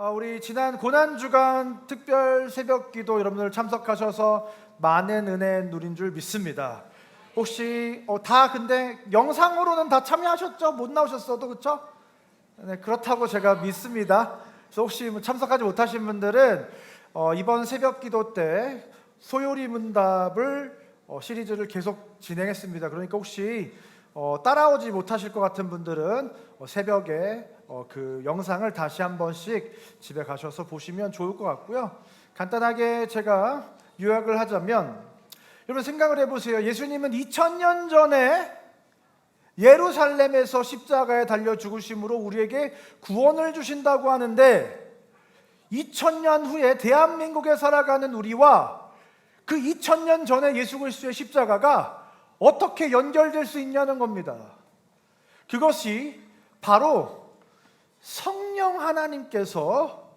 우리 지난 고난주간 특별 새벽기도 여러분들 참석하셔서 많은 은혜 누린 줄 믿습니다. 혹시 다 근데 영상으로는 다 참여하셨죠? 못 나오셨어도 그렇죠? 네, 그렇다고 제가 믿습니다. 그래서 혹시 참석하지 못하신 분들은 이번 새벽기도 때 소요리 문답을 시리즈를 계속 진행했습니다. 그러니까 혹시 따라오지 못하실 것 같은 분들은 새벽에 그 영상을 다시 한 번씩 집에 가셔서 보시면 좋을 것 같고요. 간단하게 제가 요약을 하자면, 여러분 생각을 해보세요. 예수님은 2000년 전에 예루살렘에서 십자가에 달려 죽으심으로 우리에게 구원을 주신다고 하는데, 2000년 후에 대한민국에 살아가는 우리와 그 2000년 전에 예수 그리스도의 십자가가 어떻게 연결될 수 있냐는 겁니다. 그것이 바로 성령 하나님께서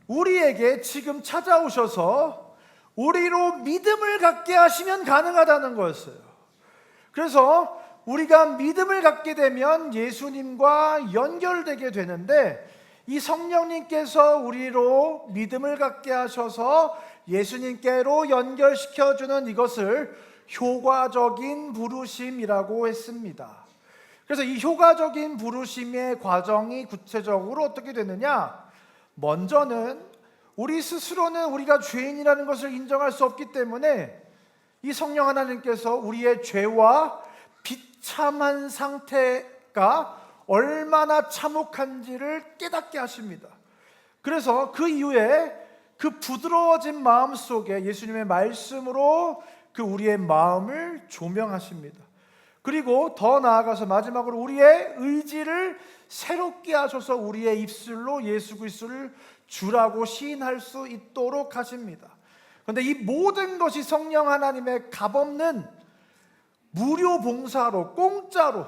우리에게 지금 찾아오셔서 우리로 믿음을 갖게 하시면 가능하다는 거였어요. 그래서 우리가 믿음을 갖게 되면 예수님과 연결되게 되는데, 이 성령님께서 우리로 믿음을 갖게 하셔서 예수님께로 연결시켜주는 이것을 효과적인 부르심이라고 했습니다. 그래서 이 효과적인 부르심의 과정이 구체적으로 어떻게 되느냐? 먼저는 우리 스스로는 우리가 죄인이라는 것을 인정할 수 없기 때문에 이 성령 하나님께서 우리의 죄와 비참한 상태가 얼마나 참혹한지를 깨닫게 하십니다. 그래서 그 이후에 그 부드러워진 마음 속에 예수님의 말씀으로 그 우리의 마음을 조명하십니다. 그리고 더 나아가서 마지막으로 우리의 의지를 새롭게 하셔서 우리의 입술로 예수 그리스도를 주라고 시인할 수 있도록 하십니다. 그런데 이 모든 것이 성령 하나님의 값없는 무료 봉사로, 공짜로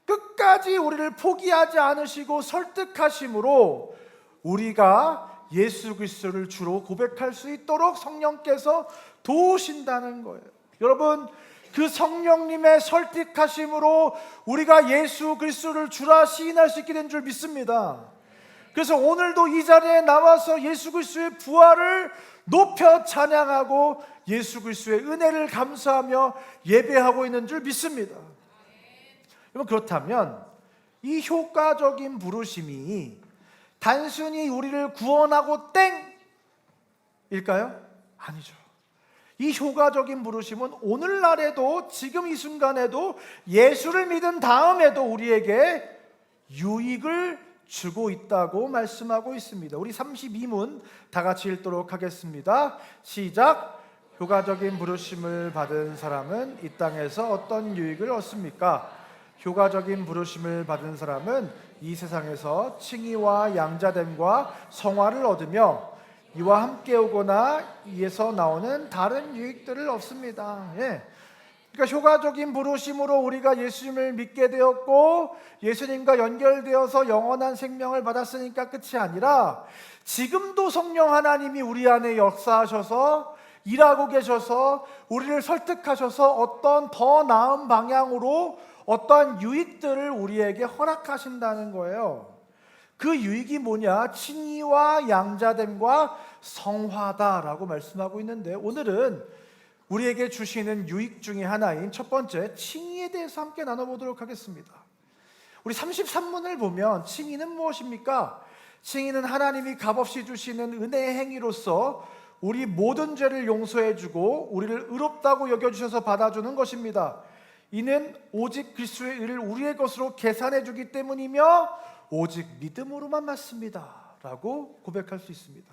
끝까지 우리를 포기하지 않으시고 설득하심으로 우리가 예수 그리스도를 주로 고백할 수 있도록 성령께서 도우신다는 거예요. 여러분, 그 성령님의 설득하심으로 우리가 예수 그리스도를 주라 시인할 수 있게 된 줄 믿습니다. 그래서 오늘도 이 자리에 나와서 예수 그리스도의 부활을 높여 찬양하고 예수 그리스도의 은혜를 감사하며 예배하고 있는 줄 믿습니다. 여러분, 그렇다면 이 효과적인 부르심이 단순히 우리를 구원하고 땡일까요? 아니죠. 이 효과적인 부르심은 오늘날에도, 지금 이 순간에도, 예수를 믿은 다음에도 우리에게 유익을 주고 있다고 말씀하고 있습니다. 우리 32문 다 같이 읽도록 하겠습니다. 시작. 효과적인 부르심을 받은 사람은 이 땅에서 어떤 유익을 얻습니까? 효과적인 부르심을 받은 사람은 이 세상에서 칭의와 양자됨과 성화를 얻으며 이와 함께 오거나 이에서 나오는 다른 유익들을 얻습니다. 그러니까 효과적인 부르심으로 우리가 예수님을 믿게 되었고 예수님과 연결되어서 영원한 생명을 받았으니까 끝이 아니라, 지금도 성령 하나님이 우리 안에 역사하셔서 일하고 계셔서 우리를 설득하셔서 어떤 더 나은 방향으로 어떠한 유익들을 우리에게 허락하신다는 거예요. 그 유익이 뭐냐? 칭의와 양자됨과 성화다라고 말씀하고 있는데, 오늘은 우리에게 주시는 유익 중에 하나인 첫 번째 칭의에 대해서 함께 나눠보도록 하겠습니다. 우리 33문을 보면 칭의는 무엇입니까? 칭의는 하나님이 값없이 주시는 은혜의 행위로서 우리 모든 죄를 용서해주고 우리를 의롭다고 여겨주셔서 받아주는 것입니다. 이는 오직 그리스도의 의를 우리의 것으로 계산해주기 때문이며 오직 믿음으로만 맞습니다 라고 고백할 수 있습니다.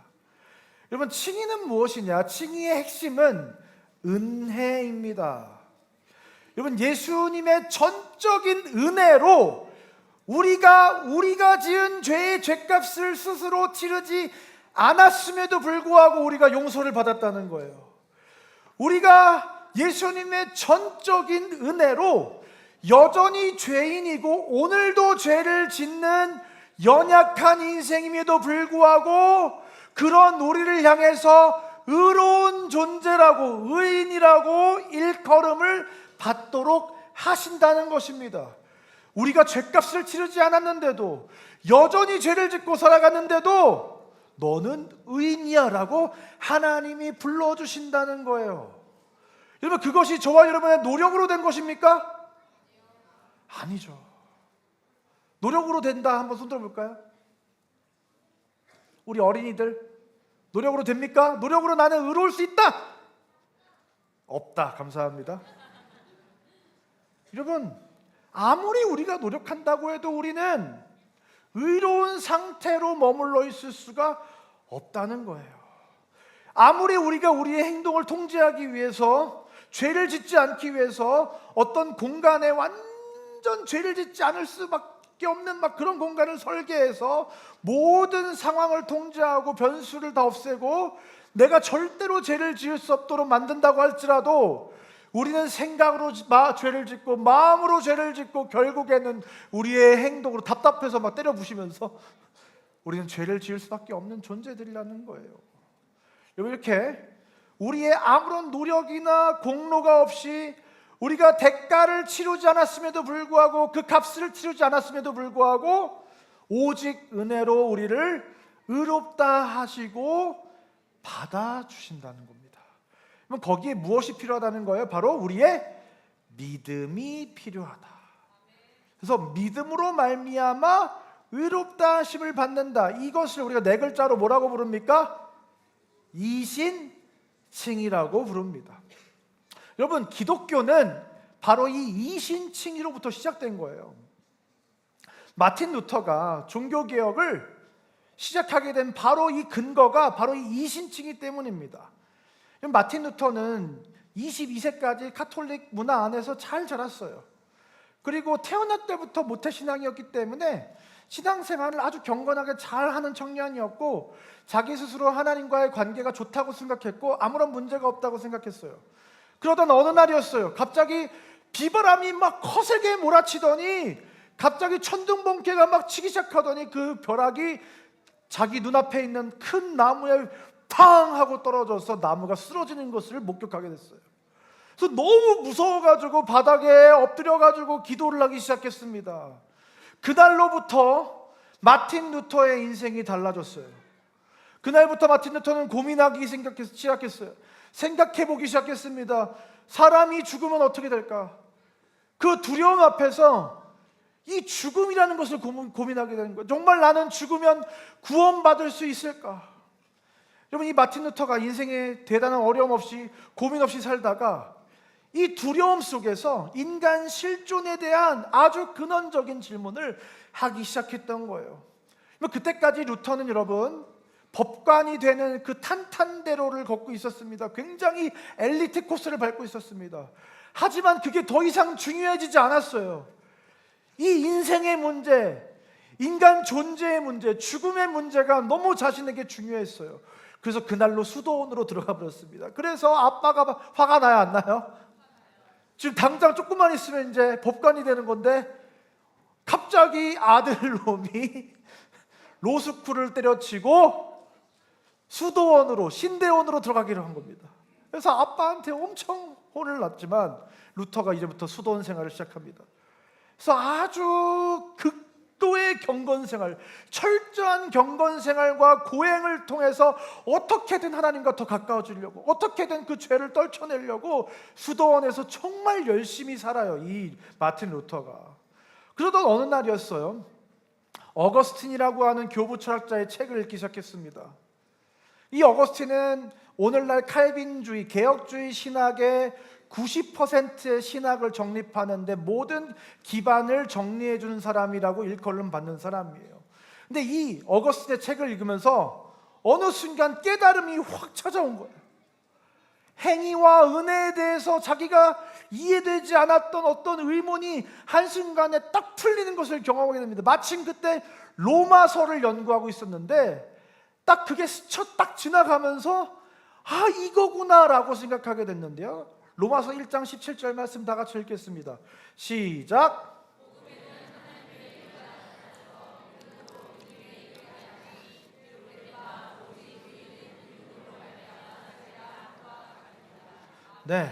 여러분, 칭의는 무엇이냐? 칭의의 핵심은 은혜입니다. 여러분, 예수님의 전적인 은혜로 우리가 지은 죄의 죄값을 스스로 치르지 않았음에도 불구하고 우리가 용서를 받았다는 거예요. 우리가 예수님의 전적인 은혜로 여전히 죄인이고 오늘도 죄를 짓는 연약한 인생임에도 불구하고 그런 우리를 향해서 의로운 존재라고, 의인이라고 일컬음을 받도록 하신다는 것입니다. 우리가 죄값을 치르지 않았는데도, 여전히 죄를 짓고 살아갔는데도 너는 의인이야 라고 하나님이 불러주신다는 거예요. 여러분, 그것이 저와 여러분의 노력으로 된 것입니까? 아니죠. 노력으로 된다 한번 손 들어볼까요? 우리 어린이들, 노력으로 됩니까? 노력으로 나는 의로울 수 있다? 없다. 감사합니다. 여러분, 아무리 우리가 노력한다고 해도 우리는 의로운 상태로 머물러 있을 수가 없다는 거예요. 아무리 우리가 우리의 행동을 통제하기 위해서, 죄를 짓지 않기 위해서 어떤 공간에 완전 죄를 짓지 않을 수밖에 없는 그런 공간을 설계해서 모든 상황을 통제하고 변수를 다 없애고 내가 절대로 죄를 지을 수 없도록 만든다고 할지라도 우리는 생각으로 죄를 짓고 마음으로 죄를 짓고 결국에는 우리의 행동으로 답답해서 때려 부시면서 우리는 죄를 지을 수밖에 없는 존재들이라는 거예요. 여러분, 이렇게 우리의 아무런 노력이나 공로가 없이 우리가 대가를 치르지 않았음에도 불구하고, 그 값을 치르지 않았음에도 불구하고 오직 은혜로 우리를 의롭다 하시고 받아주신다는 겁니다. 그럼 거기에 무엇이 필요하다는 거예요? 바로 우리의 믿음이 필요하다. 그래서 믿음으로 말미암아 의롭다 하심을 받는다. 이것을 우리가 네 글자로 뭐라고 부릅니까? 이신칭이라고 부릅니다. 여러분, 기독교는 바로 이 이신칭의로부터 시작된 거예요. 마틴 루터가 종교개혁을 시작하게 된 바로 이 근거가 바로 이 이신칭이 때문입니다. 마틴 루터는 22세까지 카톨릭 문화 안에서 잘 자랐어요. 그리고 태어날 때부터 모태신앙이었기 때문에 신앙생활을 아주 경건하게 잘하는 청년이었고, 자기 스스로 하나님과의 관계가 좋다고 생각했고 아무런 문제가 없다고 생각했어요. 그러던 어느 날이었어요. 갑자기 비바람이 거세게 몰아치더니, 갑자기 천둥번개가 치기 시작하더니 그 벼락이 자기 눈앞에 있는 큰 나무에 팡 하고 떨어져서 나무가 쓰러지는 것을 목격하게 됐어요. 그래서 너무 무서워가지고 바닥에 엎드려가지고 기도를 하기 시작했습니다. 그날로부터 마틴 루터의 인생이 달라졌어요. 그날부터 마틴 루터는 고민하기 시작했어요. 생각해보기 시작했습니다. 사람이 죽으면 어떻게 될까? 그 두려움 앞에서 이 죽음이라는 것을 고민하게 되는 거예요. 정말 나는 죽으면 구원받을 수 있을까? 여러분, 이 마틴 루터가 인생에 대단한 어려움 없이, 고민 없이 살다가 이 두려움 속에서 인간 실존에 대한 아주 근원적인 질문을 하기 시작했던 거예요. 그때까지 루터는 여러분, 법관이 되는 그 탄탄대로를 걷고 있었습니다. 굉장히 엘리트 코스를 밟고 있었습니다. 하지만 그게 더 이상 중요해지지 않았어요. 이 인생의 문제, 인간 존재의 문제, 죽음의 문제가 너무 자신에게 중요했어요. 그래서 그날로 수도원으로 들어가 버렸습니다. 그래서 아빠가 화가 나요, 안 나요? 지금 당장 조금만 있으면 이제 법관이 되는 건데 갑자기 아들놈이 로스쿨을 때려치고 수도원으로, 신대원으로 들어가기로 한 겁니다. 그래서 아빠한테 엄청 혼을 났지만 루터가 이제부터 수도원 생활을 시작합니다. 그래서 아주 극도의 경건생활, 철저한 경건생활과 고행을 통해서 어떻게든 하나님과 더 가까워지려고, 어떻게든 그 죄를 떨쳐내려고 수도원에서 정말 열심히 살아요, 이 마틴 루터가. 그러던 어느 날이었어요. 어거스틴이라고 하는 교부 철학자의 책을 읽기 시작했습니다. 이 어거스틴은 오늘날 칼빈주의, 개혁주의 신학의 90%의 신학을 정립하는데 모든 기반을 정리해 주는 사람이라고 일컬음 받는 사람이에요. 근데 이 어거스틴의 책을 읽으면서 어느 순간 깨달음이 확 찾아온 거예요. 행위와 은혜에 대해서 자기가 이해되지 않았던 어떤 의문이 한순간에 딱 풀리는 것을 경험하게 됩니다. 마침 그때 로마서를 연구하고 있었는데 딱 그게 스쳐 딱 지나가면서 아, 이거구나라고 생각하게 됐는데요. 로마서 1장 17절 말씀 다 같이 읽겠습니다. 시작. 네,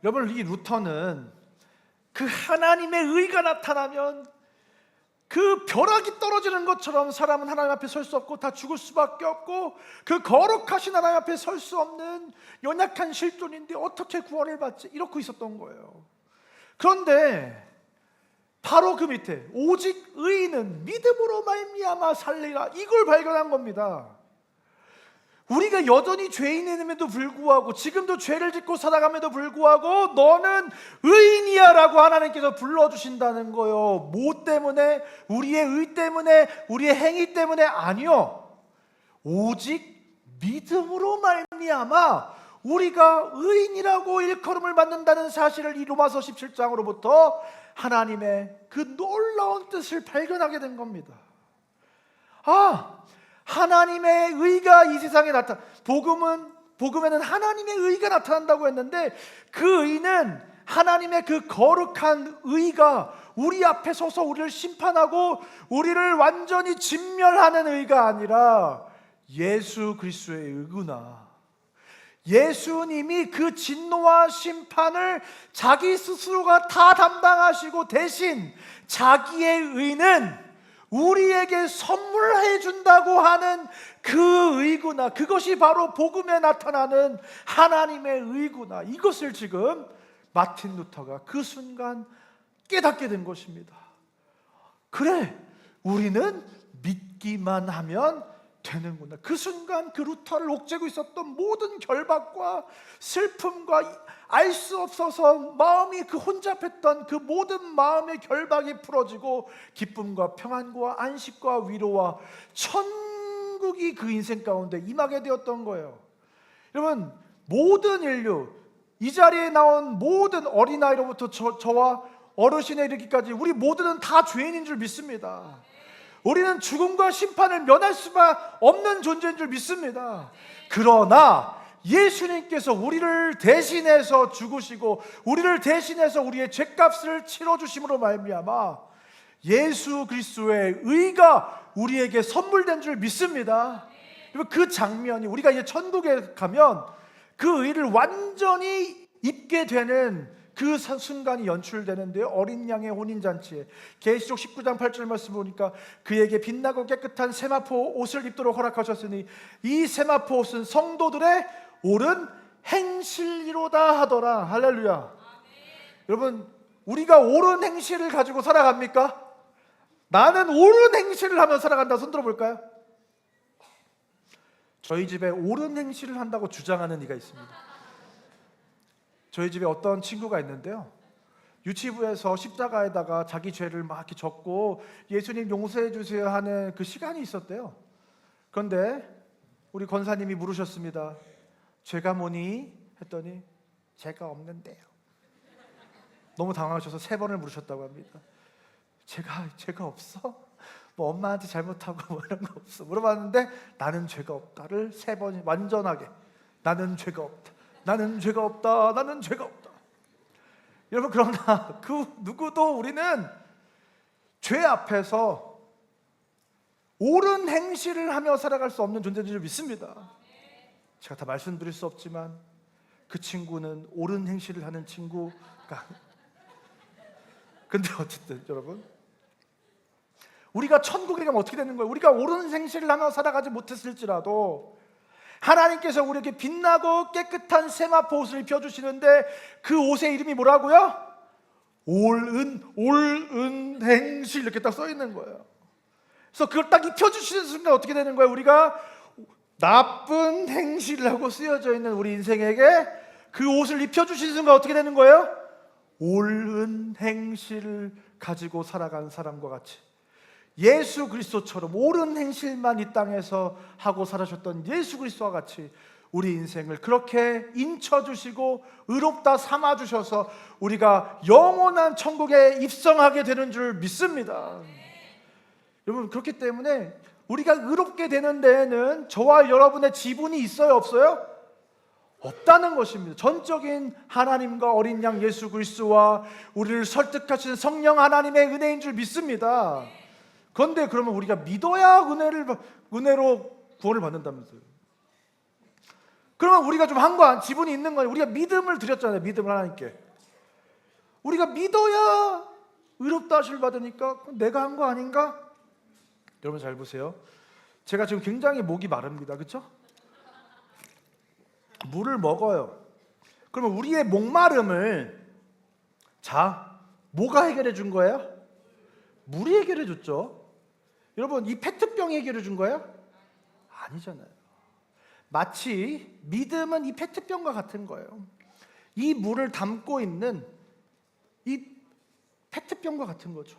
여러분, 이 루터는 그 하나님의 의가 나타나면 그 벼락이 떨어지는 것처럼 사람은 하나님 앞에 설 수 없고 다 죽을 수밖에 없고, 그 거룩하신 하나님 앞에 설 수 없는 연약한 실존인데 어떻게 구원을 받지? 이러고 있었던 거예요. 그런데 바로 그 밑에 오직 의인은 믿음으로 말미암아 살리라, 이걸 발견한 겁니다. 우리가 여전히 죄인임에도 불구하고, 지금도 죄를 짓고 살아감에도 불구하고 너는 의인이야 라고 하나님께서 불러주신다는 거예요. 뭐 때문에? 우리의 의 때문에, 우리의 행위 때문에? 아니요, 오직 믿음으로 말미암아 우리가 의인이라고 일컬음을 받는다는 사실을 이 로마서 17장으로부터 하나님의 그 놀라운 뜻을 발견하게 된 겁니다. 하나님의 의가 이 세상에 나타나, 복음에는 하나님의 의가 나타난다고 했는데, 그 의는 하나님의 그 거룩한 의가 우리 앞에 서서 우리를 심판하고 우리를 완전히 진멸하는 의가 아니라 예수 그리스도의 의구나. 예수님이 그 진노와 심판을 자기 스스로가 다 담당하시고 대신 자기의 의는 우리에게 선물해 준다고 하는 그 의구나. 그것이 바로 복음에 나타나는 하나님의 의구나. 이것을 지금 마틴 루터가 그 순간 깨닫게 된 것입니다. 그래, 우리는 믿기만 하면 되는구나. 그 순간 그 루터를 옥죄고 있었던 모든 결박과 슬픔과 알 수 없어서 마음이 그 혼잡했던 그 모든 마음의 결박이 풀어지고 기쁨과 평안과 안식과 위로와 천국이 그 인생 가운데 임하게 되었던 거예요. 여러분, 모든 인류, 이 자리에 나온 모든 어린아이로부터 저와 어르신에 이르기까지 우리 모두는 다 죄인인 줄 믿습니다. 우리는 죽음과 심판을 면할 수밖에 없는 존재인 줄 믿습니다. 그러나 예수님께서 우리를 대신해서 죽으시고 우리를 대신해서 우리의 죄값을 치러주심으로 말미암아 예수 그리스도의 의가 우리에게 선물된 줄 믿습니다. 그 장면이, 우리가 이제 천국에 가면 그 의를 완전히 입게 되는 그 순간이 연출되는데요, 어린 양의 혼인잔치에 계시록 19장 8절 말씀 보니까 그에게 빛나고 깨끗한 세마포 옷을 입도록 허락하셨으니 이 세마포 옷은 성도들의 옳은 행실이로다 하더라. 할렐루야. 여러분, 우리가 옳은 행실을 가지고 살아갑니까? 나는 옳은 행실을 하며 살아간다. 손 들어볼까요? 저희 집에 옳은 행실을 한다고 주장하는 이가 있습니다. 저희 집에 어떤 친구가 있는데요, 유치부에서 십자가에다가 자기 죄를 막 이렇게 적고 예수님 용서해 주세요 하는 그 시간이 있었대요. 그런데 우리 권사님이 물으셨습니다. 죄가 뭐니? 했더니 죄가 없는데요. 너무 당황하셔서 3번을 물으셨다고 합니다. 죄가 없어? 뭐 엄마한테 잘못하고 뭐 이런 거 없어? 물어봤는데 나는 죄가 없다를 3번이 완전하게, 나는 죄가 없다, 나는 죄가 없다, 나는 죄가 없다. 여러분, 그러나 그 누구도 우리는 죄 앞에서 옳은 행실을 하며 살아갈 수 없는 존재인 줄 믿습니다. 제가 다 말씀드릴 수 없지만 그 친구는 옳은 행실을 하는 친구가, 근데 어쨌든 여러분, 우리가 천국에 가면 어떻게 되는 거예요? 우리가 옳은 행실을 하며 살아가지 못했을지라도 하나님께서 우리에게 빛나고 깨끗한 세마포 옷을 입혀주시는데 그 옷의 이름이 뭐라고요? 옳은 행실, 이렇게 딱 써 있는 거예요. 그래서 그걸 딱 입혀주시는 순간 어떻게 되는 거예요? 우리가 나쁜 행실이라고 쓰여져 있는 우리 인생에게 그 옷을 입혀주시는 순간 어떻게 되는 거예요? 옳은 행실을 가지고 살아가는 사람과 같이, 예수 그리스도처럼 옳은 행실만 이 땅에서 하고 살아셨던 예수 그리스도와 같이 우리 인생을 그렇게 인쳐주시고 의롭다 삼아주셔서 우리가 영원한 천국에 입성하게 되는 줄 믿습니다. 여러분, 그렇기 때문에 우리가 의롭게 되는 데에는 저와 여러분의 지분이 있어요, 없어요? 없다는 것입니다. 전적인 하나님과 어린 양 예수 그리스도와 우리를 설득하시는 성령 하나님의 은혜인 줄 믿습니다. 그런데 그러면 우리가 믿어야 은혜로 구원을 받는다면서요. 그러면 우리가 좀 한 거, 지분이 있는 거예요. 우리가 믿음을 드렸잖아요. 믿음을 하나님께. 우리가 믿어야 의롭다 하심을 받으니까 내가 한 거 아닌가? 여러분 잘 보세요. 제가 지금 굉장히 목이 마릅니다. 그렇죠? 물을 먹어요. 그러면 우리의 목마름을 뭐가 해결해 준 거예요? 물이 해결해 줬죠. 여러분 이 페트병이 해결해 준 거예요? 아니잖아요. 마치 믿음은 이 페트병과 같은 거예요. 이 물을 담고 있는 이 페트병과 같은 거죠.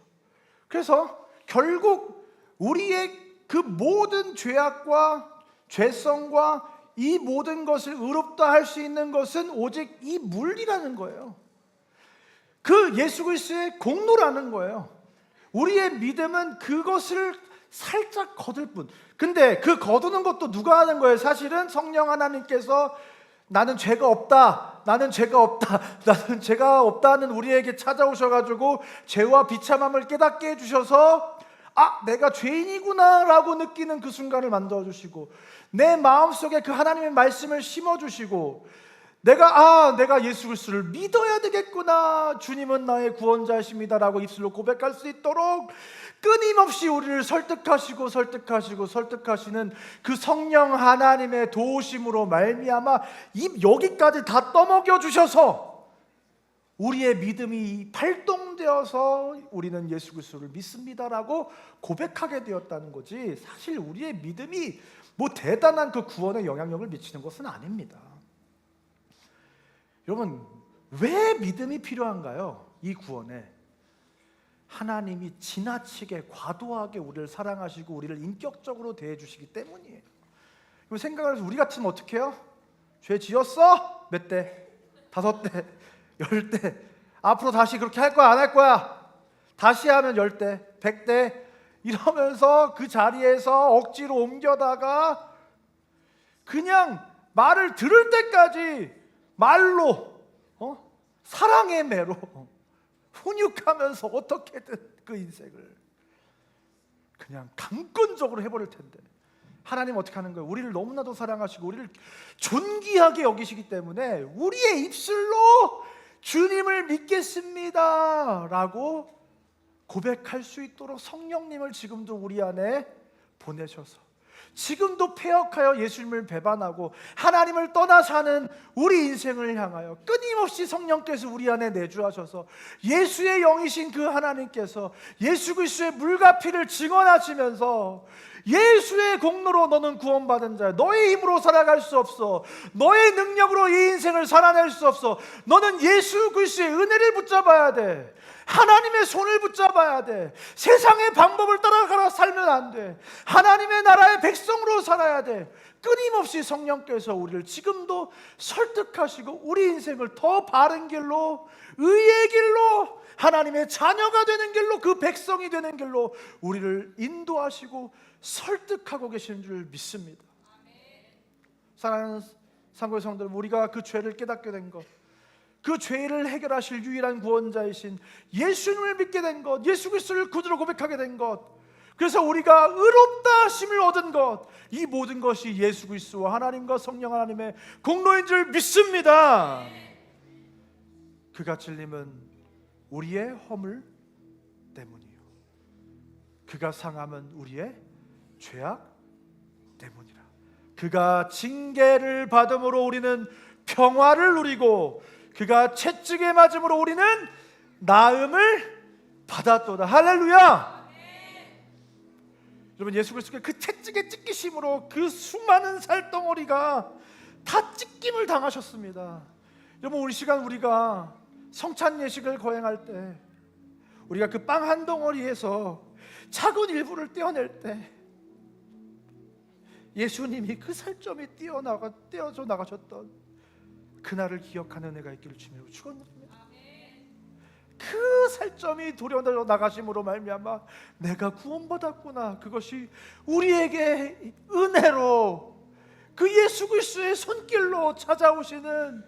그래서 결국 우리의 그 모든 죄악과 죄성과 이 모든 것을 의롭다 할 수 있는 것은 오직 이 물이라는 거예요. 그 예수 그리스도의 공로라는 거예요. 우리의 믿음은 그것을 살짝 거둘 뿐. 근데 그 거두는 것도 누가 하는 거예요? 사실은 성령 하나님께서 나는 죄가 없다, 나는 죄가 없다, 나는 죄가 없다는 우리에게 찾아오셔가지고 죄와 비참함을 깨닫게 해주셔서 내가 죄인이구나 라고 느끼는 그 순간을 만들어주시고, 내 마음속에 그 하나님의 말씀을 심어주시고, 내가 예수 그리스도를 믿어야 되겠구나, 주님은 나의 구원자이십니다 라고 입술로 고백할 수 있도록 끊임없이 우리를 설득하시는 그 성령 하나님의 도우심으로 말미암아 입 여기까지 다 떠먹여 주셔서 우리의 믿음이 발동되어서 우리는 예수 그리스도를 믿습니다라고 고백하게 되었다는 거지, 사실 우리의 믿음이 뭐 대단한 그 구원에 영향력을 미치는 것은 아닙니다. 여러분 왜 믿음이 필요한가요? 이 구원에 하나님이 지나치게 과도하게 우리를 사랑하시고 우리를 인격적으로 대해주시기 때문이에요. 생각을 해서 우리 같으면 어떻게 해요? 죄 지었어? 몇 대? 5대? 10대? 앞으로 다시 그렇게 할 거야? 안 할 거야? 다시 하면 10대? 100대? 이러면서 그 자리에서 억지로 옮겨다가 그냥 말을 들을 때까지 말로 사랑의 매로 훈육하면서 어떻게든 그 인생을 그냥 강권적으로 해버릴 텐데, 하나님 어떻게 하는 거예요? 우리를 너무나도 사랑하시고 우리를 존귀하게 여기시기 때문에 우리의 입술로 주님을 믿겠습니다 라고 고백할 수 있도록 성령님을 지금도 우리 안에 보내셔서 지금도 패역하여 예수님을 배반하고 하나님을 떠나 사는 우리 인생을 향하여 끊임없이 성령께서 우리 안에 내주하셔서 예수의 영이신 그 하나님께서 예수 그리스도의 물과 피를 증언하시면서 예수의 공로로 너는 구원받은 자야, 너의 힘으로 살아갈 수 없어, 너의 능력으로 이 인생을 살아낼 수 없어, 너는 예수 그리스도의 은혜를 붙잡아야 돼, 하나님의 손을 붙잡아야 돼, 세상의 방법을 따라가 살면 안 돼, 하나님의 나라의 백성으로 살아야 돼. 끊임없이 성령께서 우리를 지금도 설득하시고 우리 인생을 더 바른 길로, 의의 길로, 하나님의 자녀가 되는 길로, 그 백성이 되는 길로 우리를 인도하시고 설득하고 계시는 줄 믿습니다. 사랑하는 상고의 성도들, 우리가 그 죄를 깨닫게 된 것, 그 죄를 해결하실 유일한 구원자이신 예수님을 믿게 된 것, 예수 그리스도를 구주로 고백하게 된 것, 그래서 우리가 의롭다 하심을 얻은 것, 이 모든 것이 예수 그리스도와 하나님과 성령 하나님의 공로인 줄 믿습니다. 그가 찔림은 우리의 허물 때문이요, 그가 상함은 우리의 죄악 때문이라. 그가 징계를 받음으로 우리는 평화를 누리고 그가 채찍에 맞음으로 우리는 나음을 받았도다. 할렐루야. 여러분 예수 그리스도의 그 채찍에 찢기심으로 그 수많은 살덩어리가 다 찢김을 당하셨습니다. 여러분 우리 시간 우리가 성찬 예식을 거행할 때 우리가 그 빵 한 덩어리에서 작은 일부를 떼어낼 때 예수님이 그 살점이 떼어져 나가셨던 그날을 기억하는 은혜가 있기를 주님으로 축원드립니다. 그 살점이 도려져 나가심으로 말미암아 내가 구원받았구나, 그것이 우리에게 은혜로 그 예수 그리스도의 손길로 찾아오시는,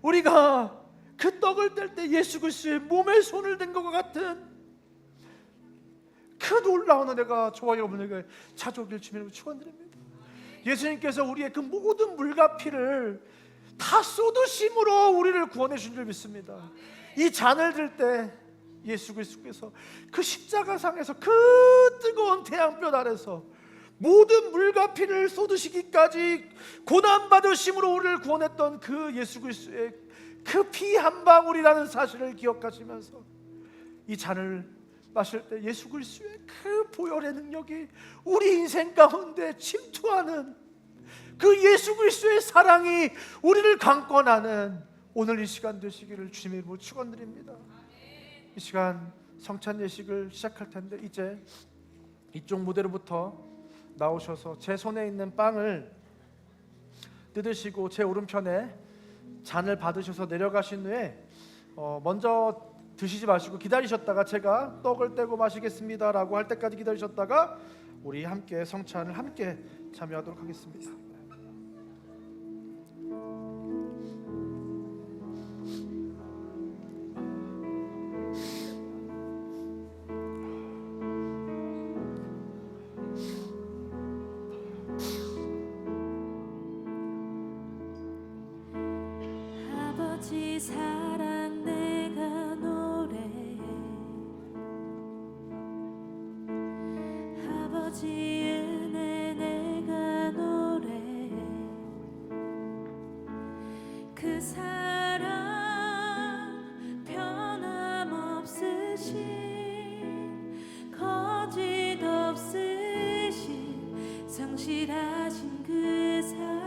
우리가 그 떡을 뗄 때 예수 그리스도의 몸에 손을 댄 것과 같은 그 놀라운 은혜가 저와 여러분에게 찾아오길 주님으로 축원드립니다. 예수님께서 우리의 그 모든 물과 피를 다 쏟으심으로 우리를 구원해 주신 줄 믿습니다. 이 잔을 들 때 예수 그리스도께서 그 십자가상에서 그 뜨거운 태양볕 아래서 모든 물과 피를 쏟으시기까지 고난받으심으로 우리를 구원했던 그 예수 그리스도의 그 피 한 방울이라는 사실을 기억하시면서 이 잔을 마실 때 예수 그리스도의 그 보혈의 능력이 우리 인생 가운데 침투하는 그 예수 그리스도의 사랑이 우리를 강권하는 오늘 이 시간 되시기를 주님의 이름으로 축원드립니다. 이 시간 성찬 예식을 시작할 텐데 이제 이쪽 무대로부터 나오셔서 제 손에 있는 빵을 뜯으시고 제 오른편에 잔을 받으셔서 내려가신 후에 먼저 드시지 마시고 기다리셨다가 제가 떡을 떼고 마시겠습니다 라고 할 때까지 기다리셨다가 우리 함께 성찬을 함께 참여하도록 하겠습니다. 아버지 사랑 내가 노래해 아버지 은혜 내가 노래해 그 사랑 변함없으신 거짓 없으신 성실하신 그 사랑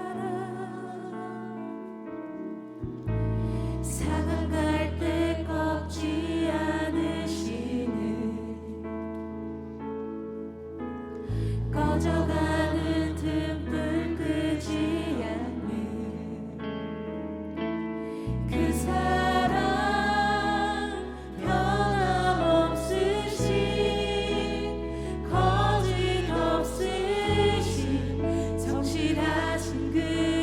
상한 갈 때 꺾지 않으시는 꺼져가는 등불 끄지 않는 그 사랑 변함없으신 거짓 없으신 성실하신 그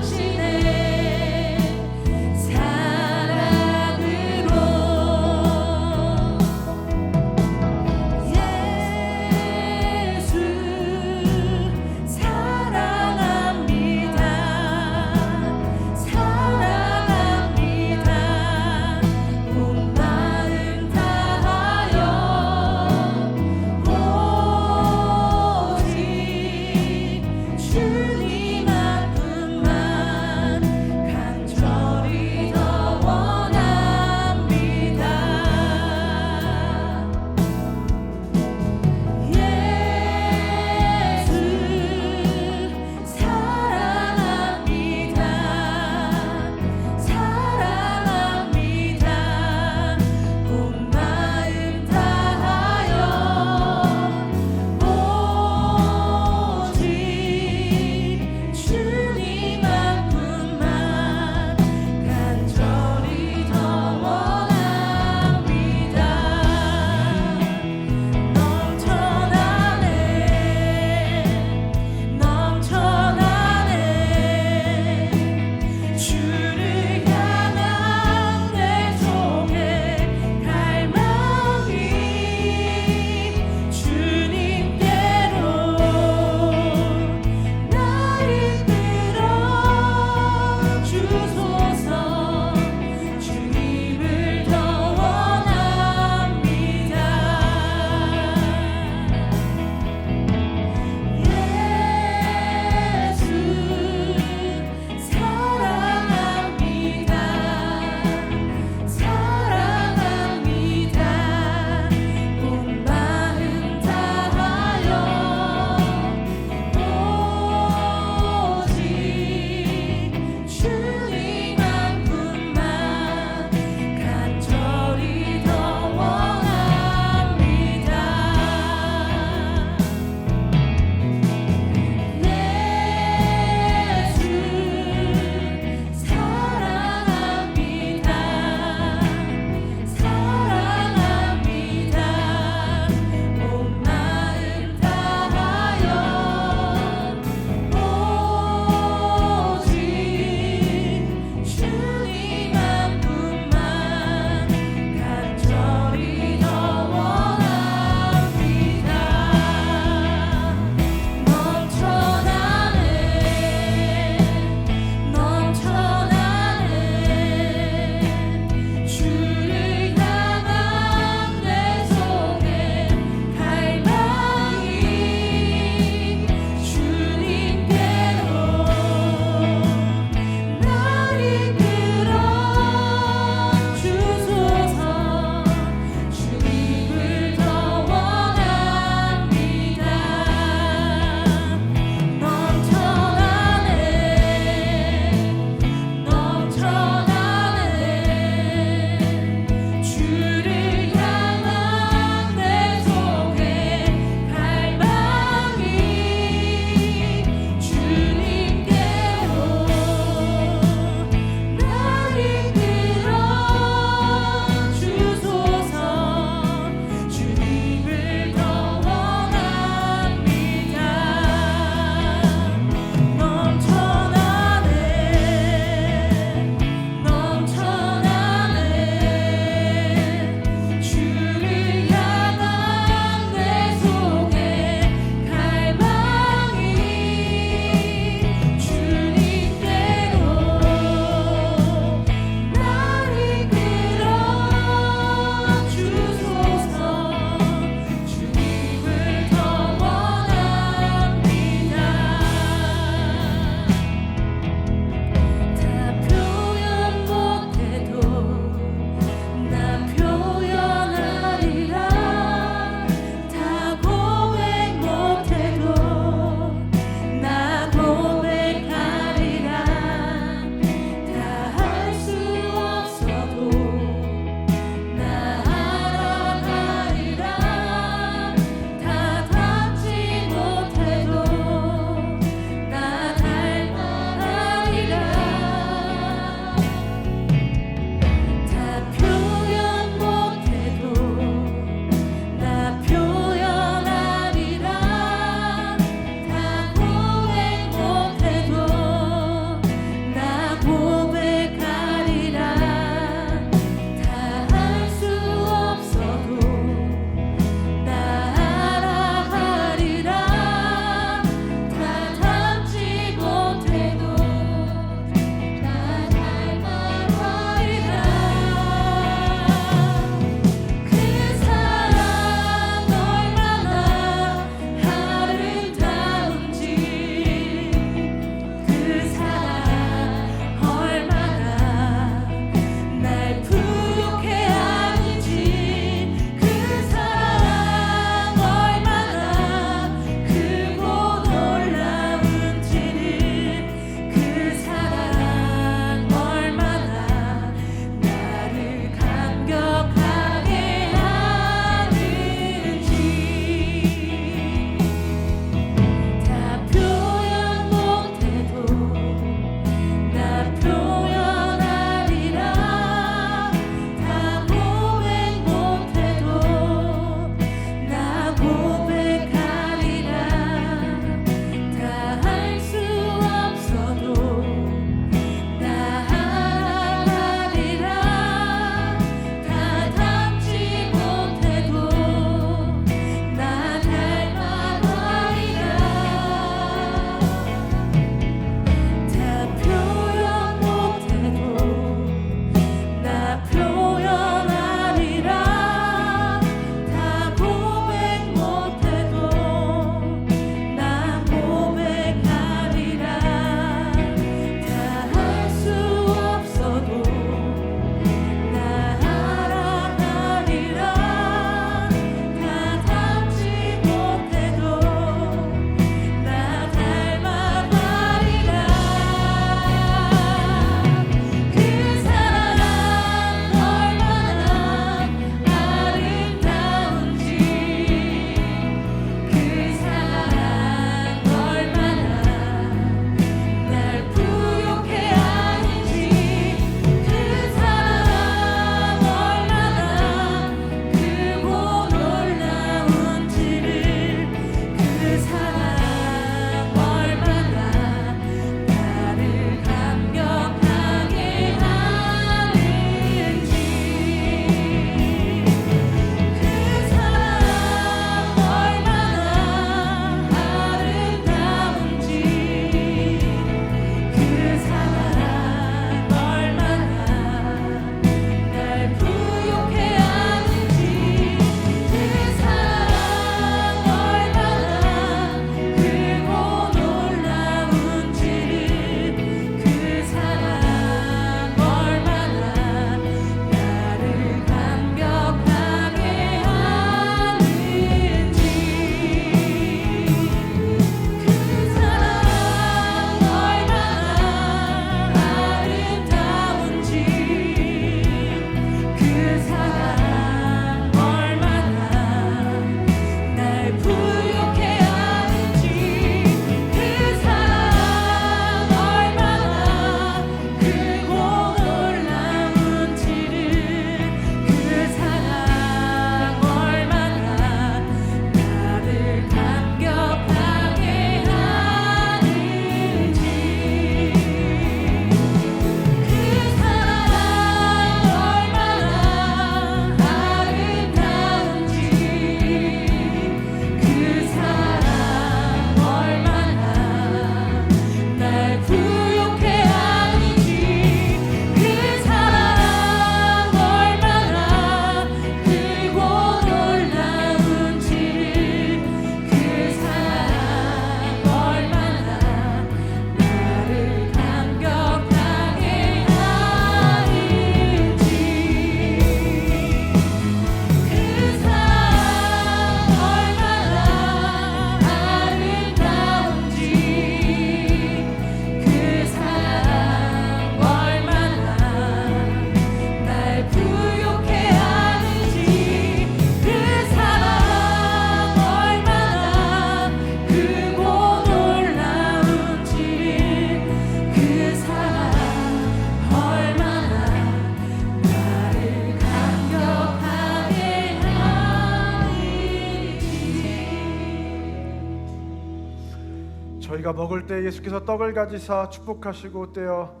저희가 먹을 때 예수께서 떡을 가지사 축복하시고 떼어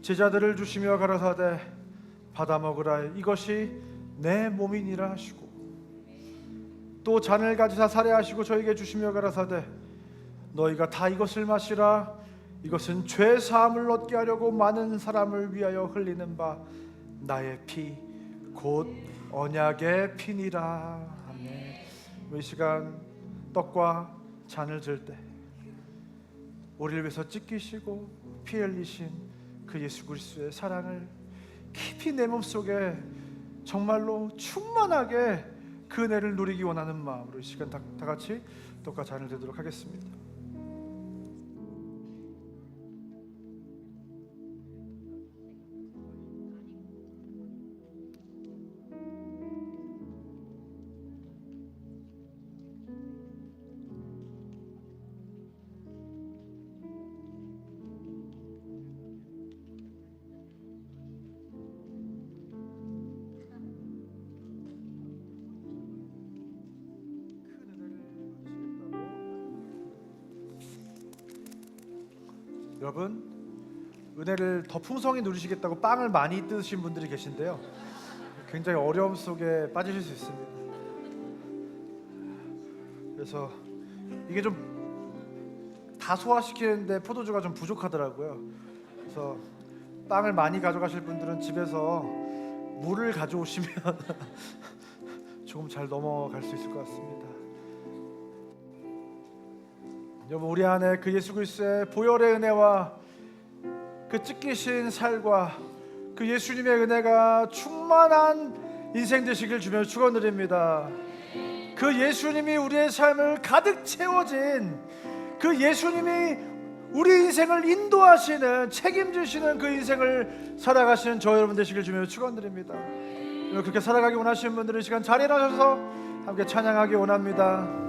제자들을 주시며 가라사대 받아 먹으라 이것이 내 몸이니라 하시고 또 잔을 가지사 살해하시고 저에게 주시며 가라사대 너희가 다 이것을 마시라 이것은 죄 사함을 얻게 하려고 많은 사람을 위하여 흘리는 바 나의 피 곧 언약의 피니라. 아멘. 이 시간 떡과 잔을 들 때 우리를 위해서 찢기시고 피 흘리신 그 예수 그리스도의 사랑을 깊이 내 몸속에 정말로 충만하게 그 은혜를 누리기 원하는 마음으로 이 시간 다 같이 떡과 잔을 들도록 하겠습니다. 여러분, 은혜를 더 풍성히 누리시겠다고 빵을 많이 뜯으신 분들이 계신데요, 굉장히 어려움 속에 빠지실 수 있습니다. 그래서 이게 좀 다 소화시키는데 포도주가 좀 부족하더라고요. 그래서 빵을 많이 가져가실 분들은 집에서 물을 가져오시면 조금 잘 넘어갈 수 있을 것 같습니다. 여러분, 우리 안에 그 예수 그리스도의 보혈의 은혜와 그 찢기신 살과 그 예수님의 은혜가 충만한 인생 되시길 주며 축원드립니다. 그 예수님이 우리의 삶을 가득 채워진 그 예수님이 우리 인생을 인도하시는, 책임지시는 그 인생을 살아가시는 저 여러분 되시길 주며 축원드립니다. 그렇게 살아가기 원하시는 분들은 이 시간 자리에 일어나셔서 함께 찬양하기 원합니다.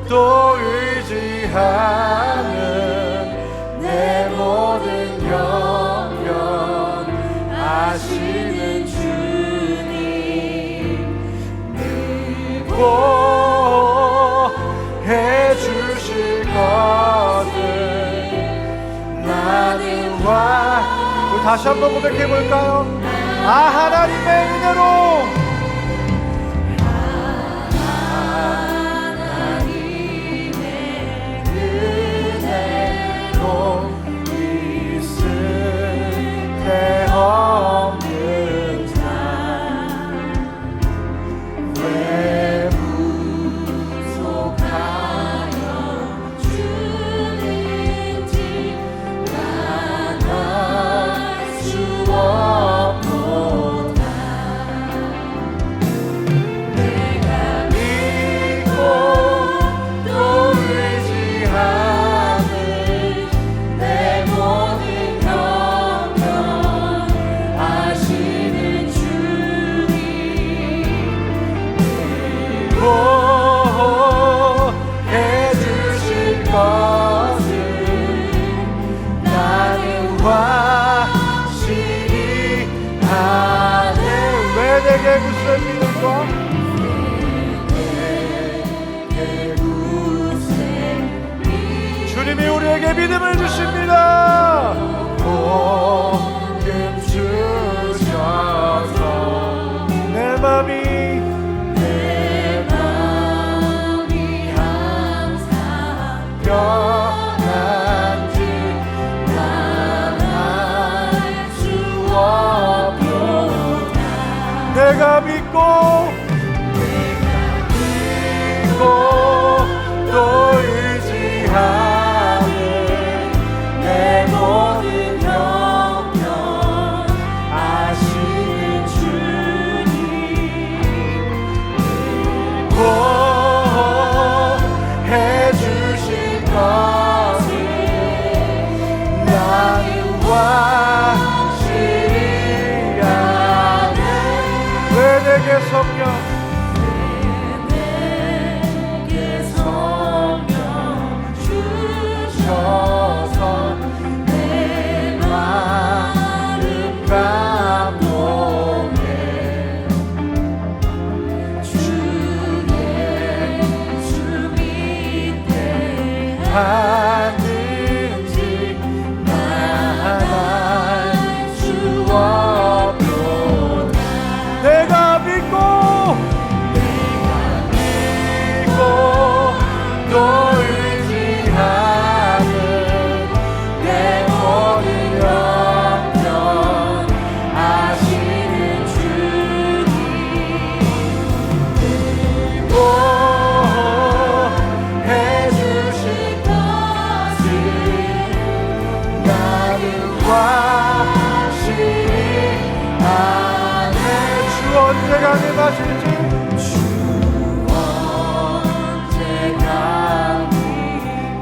또 의지하는 내 모든 형편 아시는 주님 보호해 주실 것을 나는 우리 다시 한번 고백해 볼까요? 하나님의 은혜로 주님이 우리에게 믿음을 주십니다. 복음 주셔서 내 맘이 항상 변한지 나날 수 없도다. 내가 믿고 또 의지하는 내 모든 형편 아시는 주 내게 성령 내게 성령 주셔서 내 마음 감동해 주 예수 믿게 하는지 나날 주옵소서. 내가 믿고 또 의지하는 내 모든 영전 아시는 주님 보호해주실 것을 나는 확실히 아네. 주 언제가 임하실지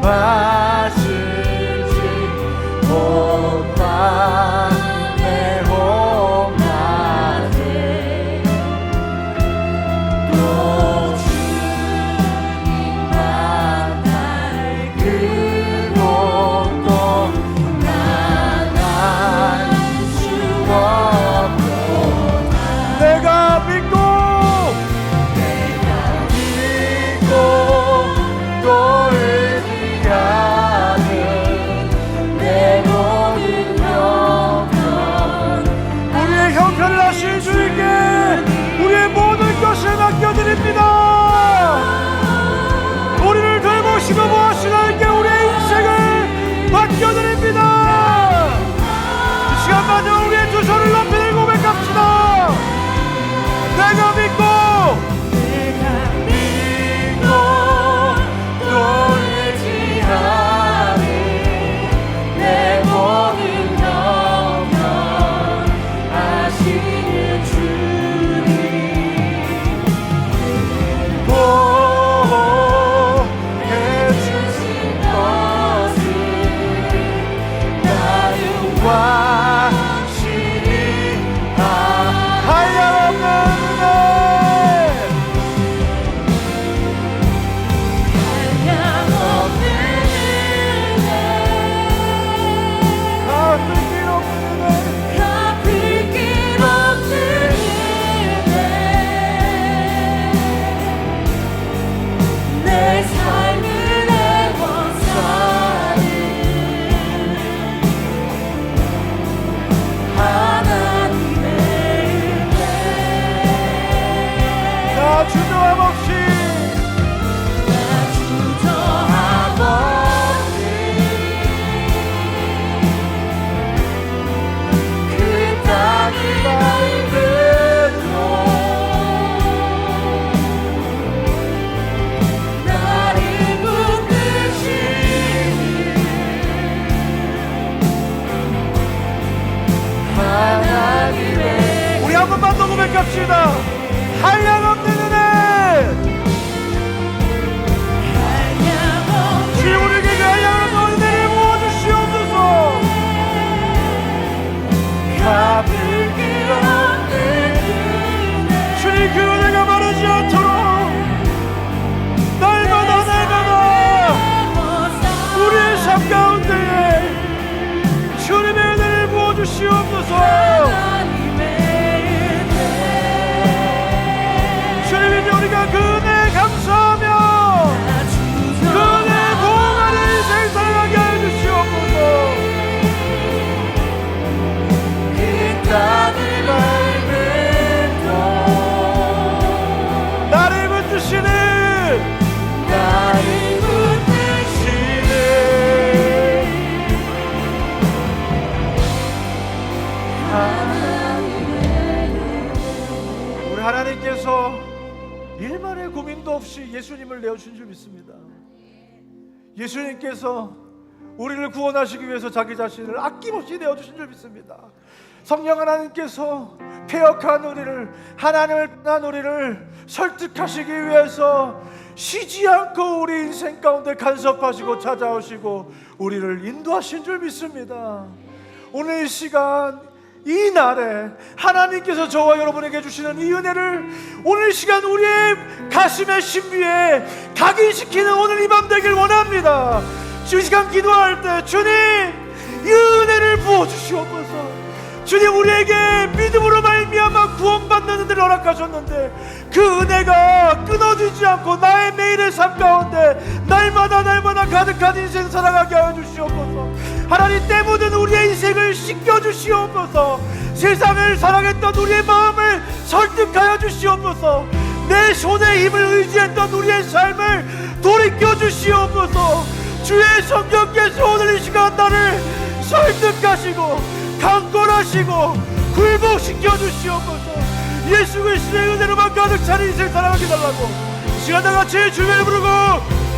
마실지 오빠 내 hom마에 또 주님 만날 그곳도 나날 수 없도다. 내가 믿고 또 의지하는 내 모든 형편 우리의 형편을 하실 주님께 우리의 모든 것을 맡겨드립니다. 우리를 돌보시고 보호하시는 하나님께 우리의 인생을 맡겨드립니다. 이 시간마다 우리의 두 손을 높이 들고 고백합시다. 내가 믿고 또 의지하는 내 모든 영역 아시는 주님 보호해주실 것을 나는 확실히 한량없는 은혜 갚을 길 없는 은혜 갚을 길 없는 은혜 내 삶을 애워싸는 하나님의 은혜 나 주저함 없이 나 주저함 없이 그 땅을 밟음으로 나를 붙드시는 하나님의 우리 한 번만 더 고백합시다. 한량없는 은혜 주님 우리에게 그 한량없는 은혜를 부어주시옵소서. 갚을 길 없는 주님 그 은혜가 마르지 않도록 날마다 우리의 삶 가운데에 주님의 은혜를 부어주시옵소서. 주님 이제 우리가 그 은혜에 감사하며 그 은혜에 부응하는 인생 살아가게 하여 주시옵소서. 그 땅을 밟음도 나를 붙드시는 우리 하나님께서 일말의 고민도 없이 예수님을 내어주신 줄 믿습니다. 예수님께서 우리를 구원하시기 위해서 자기 자신을 아낌없이 내어주신 줄 믿습니다. 성령 하나님께서 패역한 우리를, 하나님을 떠난 우리를 설득하시기 위해서 쉬지 않고 우리 인생 가운데 간섭하시고 찾아오시고 우리를 인도하신 줄 믿습니다. 오늘 이 시간 이 날에 하나님께서 저와 여러분에게 주시는 이 은혜를 오늘 시간 우리의 가슴의 신비에 각인시키는 오늘 이 밤 되길 원합니다. 이 시간 기도할 때 주님 이 은혜를 부어주시옵소서. 주님 우리에게 믿음으로 말미암아 구원받는 은혜를 허락하셨는데 그 은혜가 끊어지지 않고 나의 매일의 삶 가운데 날마다 가득한 인생 살아가게 하여 주시옵소서. 하나님 때 묻은 우리의 인생을 씻겨주시옵소서. 세상을 사랑했던 우리의 마음을 설득하여 주시옵소서. 내 손에 힘을 의지했던 우리의 삶을 돌이켜 주시옵소서. 주의 성령께서 오늘 이 시간 나를 설득하시고 강권하시고 굴복시켜 주시옵소서. 예수 그리스도의 은혜로만 가득 찬 인생 살아가게 달라고 시간 다 같이 주님을 부르고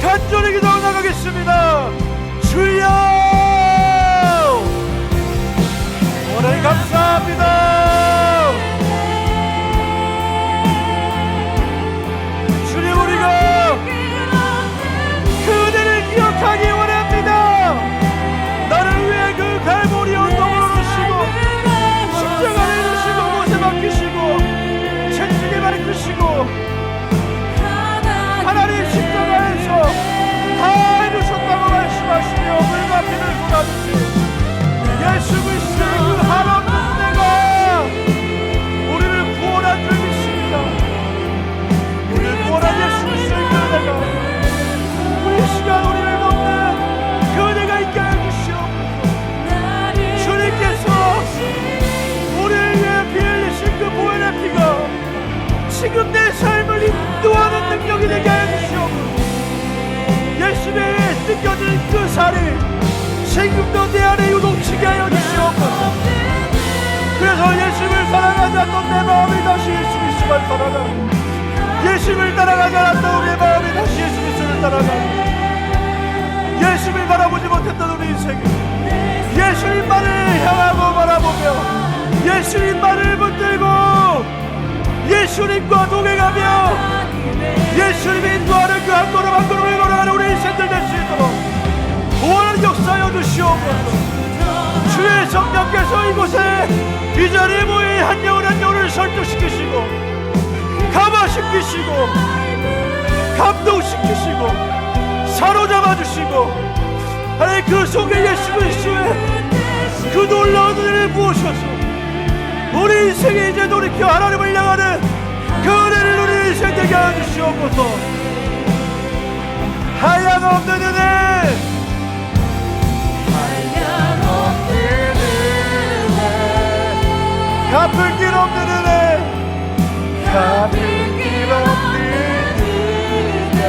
간절히 기도하고 나가겠습니다. 주여 하나님 감사합니다. 주님 우리가 그 은혜를 기억하기 원합니다. 나를 위해 그 갈보리 언덕으로 오시고 십자가를 주시고 못에 박히시고 천국에 밝히시고 하나님 십자가에서 다 이루셨다고 말씀하시며 물과 피를 쏟아주시고 예수 그리스도의 그 한없는 은혜가 우리를 구원한 줄 믿습니다. 우리를 구원한 예수 그리스도의 그 은혜가 우리 시간 우리를 돕는 그 은혜가 있게 하여 주시옵소서. 주님께서 우리를 위해 피 흘리신 그 보혈의 피가 지금 내 삶을 인도하는 능력이 되게 하여 주시옵소서. 예수님의 느껴진 그 살이 지금도 내 안에 요동치게 하여 주시옵소서. 그래서 예수님을 사랑하지 않던 내 마음이 다시 예수 그리스도를 사랑하고 예수님을 따라가지 않았던 우리의 마음이 다시 예수 그리스도를 따라가고 예수님을 바라보지 못했던 우리 인생이 예수님만을 향하고 바라보며 예수님만을 붙들고 예수님과 동행하며 예수님이 인도하는 그 한 걸음 한 걸음을 걸어가는 우리 인생들 될 수 있도록 구원을 역사하여 주시옵소서. 주의 성령께서 이곳에 이 자리에 모인 한 영혼 한 영혼을 설득시키시고 감화시키시고 감동시키시고 사로잡아 주시고 하나님 그 속에 예수 그리스도의 그 놀라운 은혜를 부으셔서 우리 인생에 이제 돌이켜 하나님을 향하는 그 은혜를 우리 인생 되게 하여 주시옵소서. 하염없는 은혜 갚을 길 없는 은혜 갚을 길 없는 은혜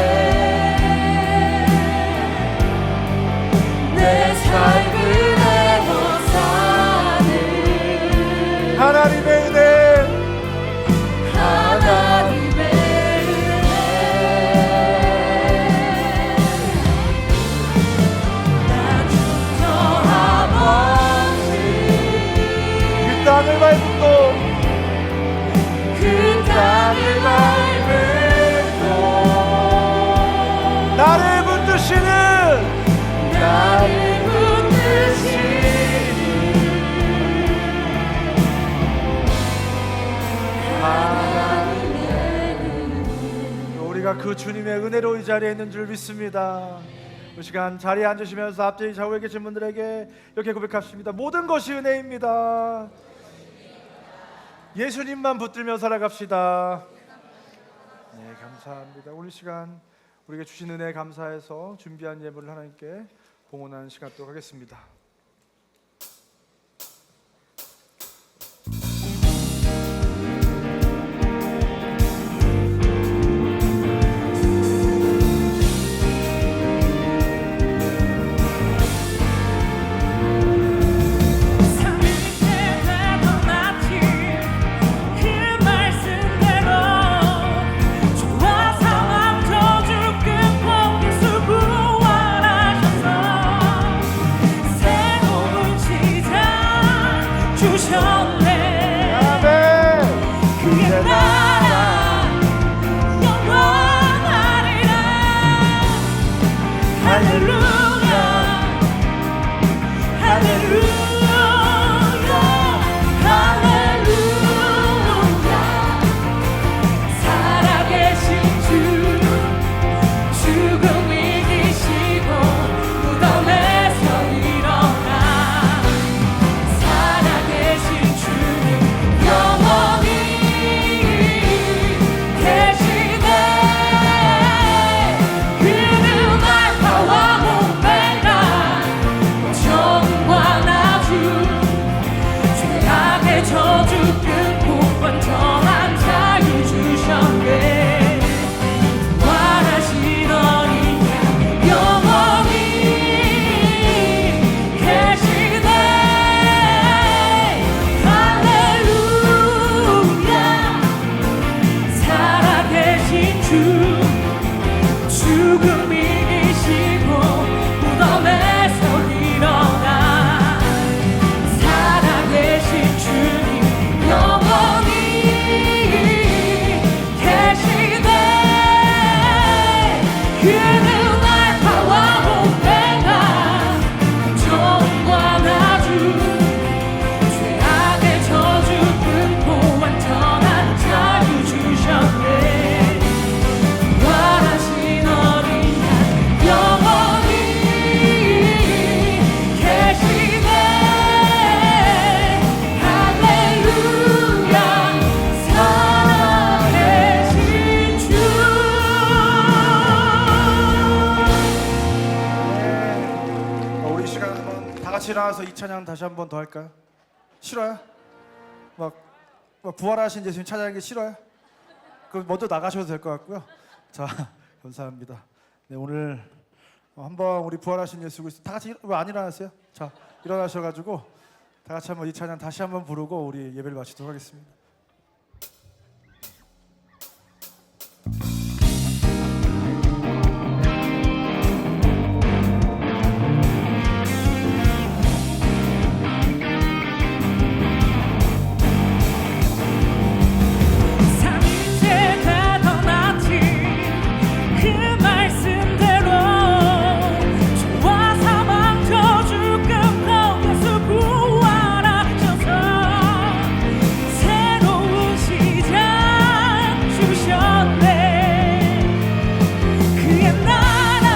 내 삶을 내고 사는 하나님의 은혜 하나님의 은혜 나 주저 그 땅을 밟고 그 땅을 밟고 나를 붙드시는 나를 붙드시는 우리가 그 주님의 은혜로 이 자리에 있는 줄 믿습니다. 이 시간 자리에 앉으시면서 앞뒤 좌우에 계신 분들에게 이렇게 고백하십니다. 모든 것이 은혜입니다. 예수님만 붙들며 살아갑시다. 네, 감사합니다. 오늘 시간 우리에게 주신 은혜 감사해서 준비한 예물을 하나님께 봉헌하는 시간 또 하겠습니다. 새 그는 알파와 오메가 처음과 나중 죄악의 저주 끊고 완전한 자유 주셨네 부활하신 어린 양 영원히 계시네 할렐루야 살아계신 주 우리 이 시간 한번 다 같이 일어나서 이 찬양 다시 한번 더 할까요? 싫어요? 막 부활하신 예수님 찬양하기 싫어요? 그럼 먼저 나가셔도 될 것 같고요. 자, 감사합니다. 네, 오늘 한번 우리 부활하신 예수 그리스도 다 같이 왜 안 일어났어요? 자, 일어나셔가지고 다 같이 한번 이 찬양 다시 한번 부르고 우리 예배를 마치도록 하겠습니다. 삼위체가 더 낫지 그 말씀대로 죄와 사망 저주 끊고 예수 부활하셔서 새로운 시작 주셨네 그의 나라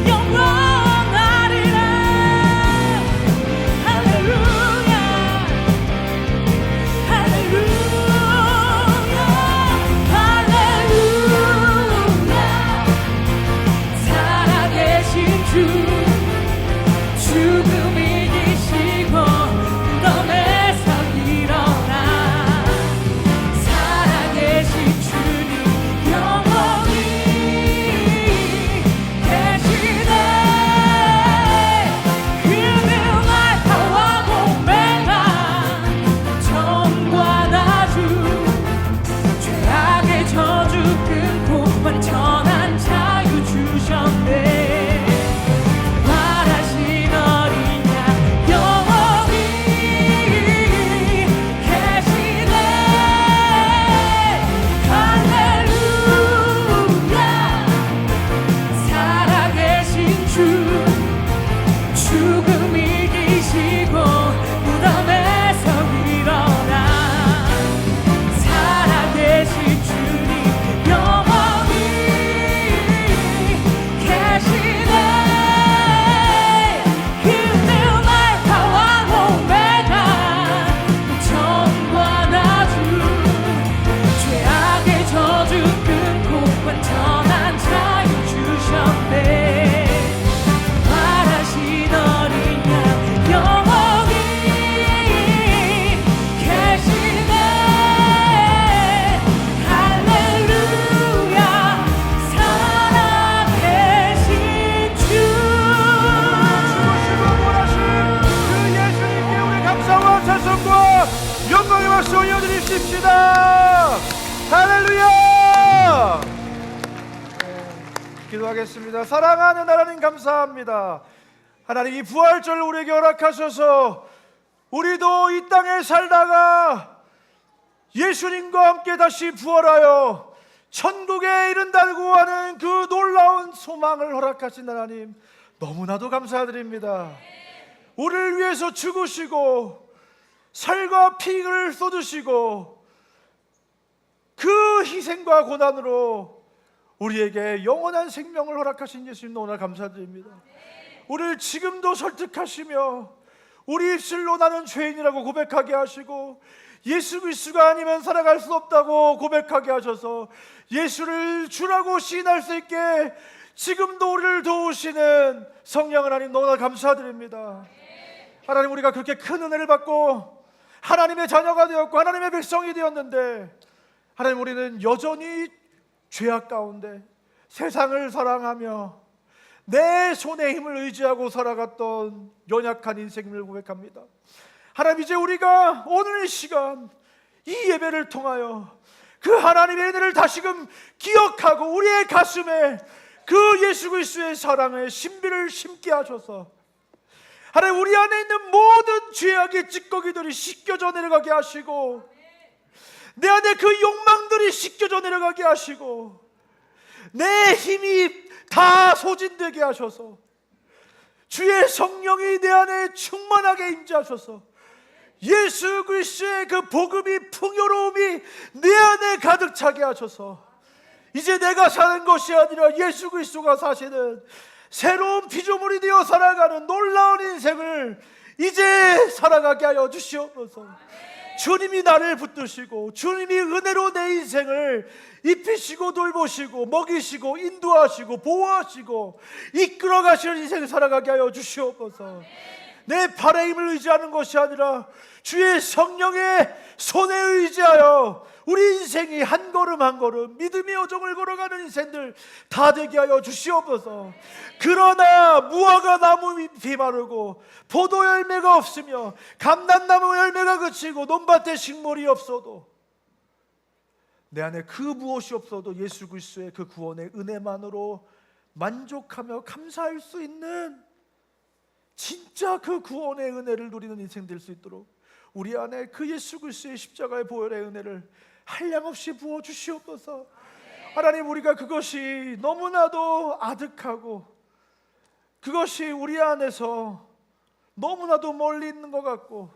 영원하리라 할렐루야 할렐루야 할렐루야 살아계신 주 죽음 이기시고 무덤에서 일어나 살아계신 주님 영원히 계시네 그는 알파와 오메가 처음과 나중 죄악의 저주 끊고 완전한 자유 주셨네 부활하신 어린 양 영원히 계시네 할렐루야 살아계신 주 죽음 이기시고 무덤에서 일어나 살아계신 주님 영원히 계시네 그는 알파와 오메가 처음과 나중 죄악의 저주 끊고 완전한 자유 주셨네 부활하신 어린 양 영원히 계시네 할렐루야 살아계신 주 부활하신 그 예수님께 우리 감사와 찬송과 영광의 박수 올려드리십시다. 할렐루야. 기도하겠습니다. 사랑하는 하나님 감사합니다. 하나님 이 부활절 우리에게 허락하셔서 우리도 이 땅에 살다가 예수님과 함께 다시 부활하여 천국에 이른다고 하는 그 놀라운 소망을 허락하신 하나님 너무나도 감사드립니다. 우리를 위해서 죽으시고 살과 피를 쏟으시고 그 희생과 고난으로 우리에게 영원한 생명을 허락하신 예수님 너무나 감사드립니다. 우리를 지금도 설득하시며 우리 입술로 나는 죄인이라고 고백하게 하시고 예수 그리스도가 아니면 살아갈 수 없다고 고백하게 하셔서 예수를 주라고 시인할 수 있게 지금도 우리를 도우시는 성령 하나님 너무나 감사드립니다. 하나님 우리가 그렇게 큰 은혜를 받고 하나님의 자녀가 되었고 하나님의 백성이 되었는데 하나님 우리는 여전히 죄악 가운데 세상을 사랑하며 내 손의 힘을 의지하고 살아갔던 연약한 인생임을 고백합니다. 하나님 이제 우리가 오늘 이 시간 이 예배를 통하여 그 하나님의 은혜를 다시금 기억하고 우리의 가슴에 그 예수 그리스도의 사랑의 신비를 심게 하셔서 하나님 우리 안에 있는 모든 죄악의 찌꺼기들이 씻겨져 내려가게 하시고 내 안에 그 욕망들이 씻겨져 내려가게 하시고 내 힘이 다 소진되게 하셔서 주의 성령이 내 안에 충만하게 임재하셔서 예수 그리스도의 그 복음이 풍요로움이 내 안에 가득 차게 하셔서 이제 내가 사는 것이 아니라 예수 그리스도가 사시는 새로운 피조물이 되어 살아가는 놀라운 인생을 이제 살아가게 하여 주시옵소서. 주님이 나를 붙드시고 주님이 은혜로 내 인생을 입히시고 돌보시고 먹이시고 인도하시고 보호하시고 이끌어 가시는 인생을 살아가게 하여 주시옵소서. 내 팔의 힘을 의지하는 것이 아니라 주의 성령의 손에 의지하여 우리 인생이 한 걸음 한 걸음 믿음의 여정을 걸어가는 인생들 다 되게 하여 주시옵소서. 그러나 무화과 나무 잎이 마르고 포도 열매가 없으며 감람나무 열매가 그치고 논밭에 식물이 없어도 내 안에 그 무엇이 없어도 예수 그리스도의 그 구원의 은혜만으로 만족하며 감사할 수 있는 진짜 그 구원의 은혜를 누리는 인생 될 수 있도록 우리 안에 그 예수 그리스도의 십자가의 보혈의 은혜를 한량없이 부어 주시옵소서. 하나님, 우리가 그것이 너무나도 아득하고 그것이 우리 안에서 너무나도 멀리 있는 것 같고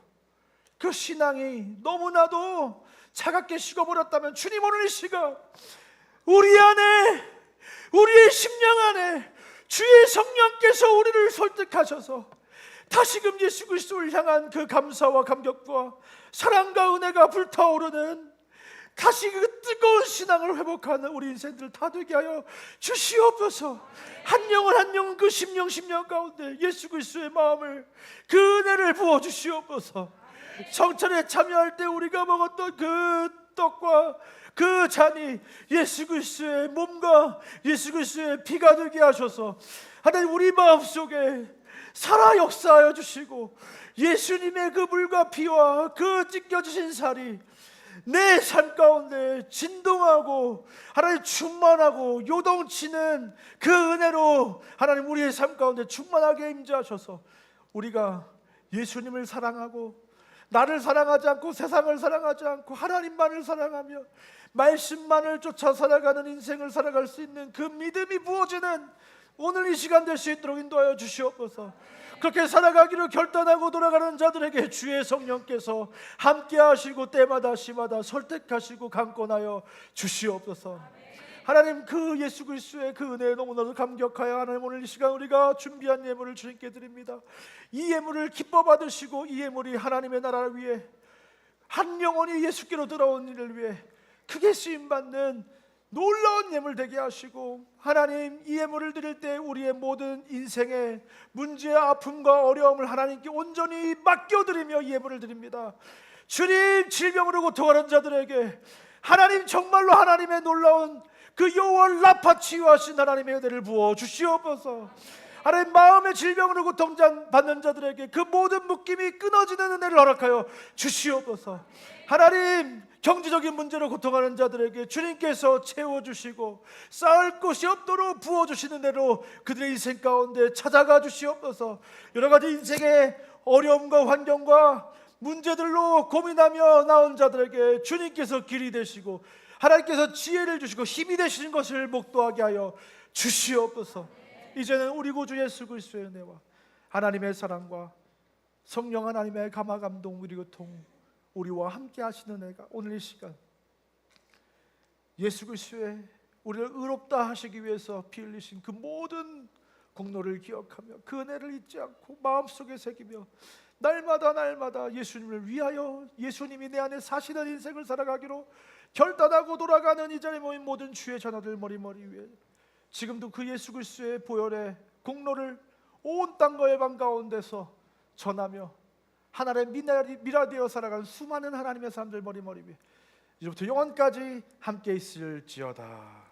그 신앙이 너무나도 차갑게 식어버렸다면 주님, 오늘 이 시간 우리 안에 우리의 심령 안에 주의 성령께서 우리를 설득하셔서 다시금 예수 그리스도를 향한 그 감사와 감격과 사랑과 은혜가 불타오르는 다시 그 뜨거운 신앙을 회복하는 우리 인생들 다 되게 하여 주시옵소서. 한 영혼 한 영혼 그 심령 가운데 예수 그리스도의 마음을 그 은혜를 부어 주시옵소서. 성찬에 참여할 때 우리가 먹었던 그 떡과 그 잔이 예수 그리스도의 몸과 예수 그리스도의 피가 되게 하셔서 하나님, 우리 마음속에 살아 역사하여 주시고 예수님의 그 물과 피와 그 찢겨지신 살이 내 삶 가운데 진동하고 하나님 충만하고 요동치는 그 은혜로 하나님 우리의 삶 가운데 충만하게 임재하셔서 우리가 예수님을 사랑하고 나를 사랑하지 않고 세상을 사랑하지 않고 하나님만을 사랑하며 말씀만을 쫓아 살아가는 인생을 살아갈 수 있는 그 믿음이 부어지는 오늘 이 시간 될 수 있도록 인도하여 주시옵소서. 그렇게 살아가기로 결단하고 돌아가는 자들에게 주의 성령께서 함께 하시고 때마다 시마다 설득하시고 강권하여 주시옵소서. 하나님, 그 예수 그리스도의 그 은혜에 너무나도 감격하여 하나님, 오늘 이 시간 우리가 준비한 예물을 주님께 드립니다. 이 예물을 기뻐 받으시고 이 예물이 하나님의 나라를 위해 한 영혼이 예수께로 들어온 일을 위해 크게 쓰임받는 놀라운 예물 되게 하시고 하나님, 이 예물을 드릴 때 우리의 모든 인생의 문제와 아픔과 어려움을 하나님께 온전히 맡겨드리며 이 예물을 드립니다. 주님, 질병으로 고통하는 자들에게 하나님 정말로 하나님의 놀라운 그 요월 라파 치유하신 하나님의 은혜를 부어 주시옵소서. 하나님, 마음의 질병으로 고통받는 자들에게 그 모든 묶임이 끊어지는 은혜를 허락하여 주시옵소서. 하나님, 경제적인 문제로 고통하는 자들에게 주님께서 채워주시고 쌓을 곳이 없도록 부어주시는 대로 그들의 인생 가운데 찾아가 주시옵소서. 여러 가지 인생의 어려움과 환경과 문제들로 고민하며 나온 자들에게 주님께서 길이 되시고 하나님께서 지혜를 주시고 힘이 되시는 것을 목도하게 하여 주시옵소서. 이제는 우리 구주 예수 그리스도의 은혜와 하나님의 사랑과 성령 하나님의 감화 감동 그리고 통 우리와 함께 하시는 은혜가 오늘 이 시간 예수 그리스도의 우리를 의롭다 하시기 위해서 피 흘리신 그 모든 공로를 기억하며 그 은혜를 잊지 않고 마음속에 새기며 날마다 예수님을 위하여 예수님이 내 안에 사시는 인생을 살아가기로 결단하고 돌아가는 이 자리에 모인 모든 주의 자녀들 머리머리 위에 지금도 그 예수 그리스도의 보혈의 공로를 온 땅과 해방 가운데서 전하며 하나님의 미라되어 살아가는 수많은 하나님의 사람들 머리머리 위에 이제부터 영원까지 함께 있을지어다.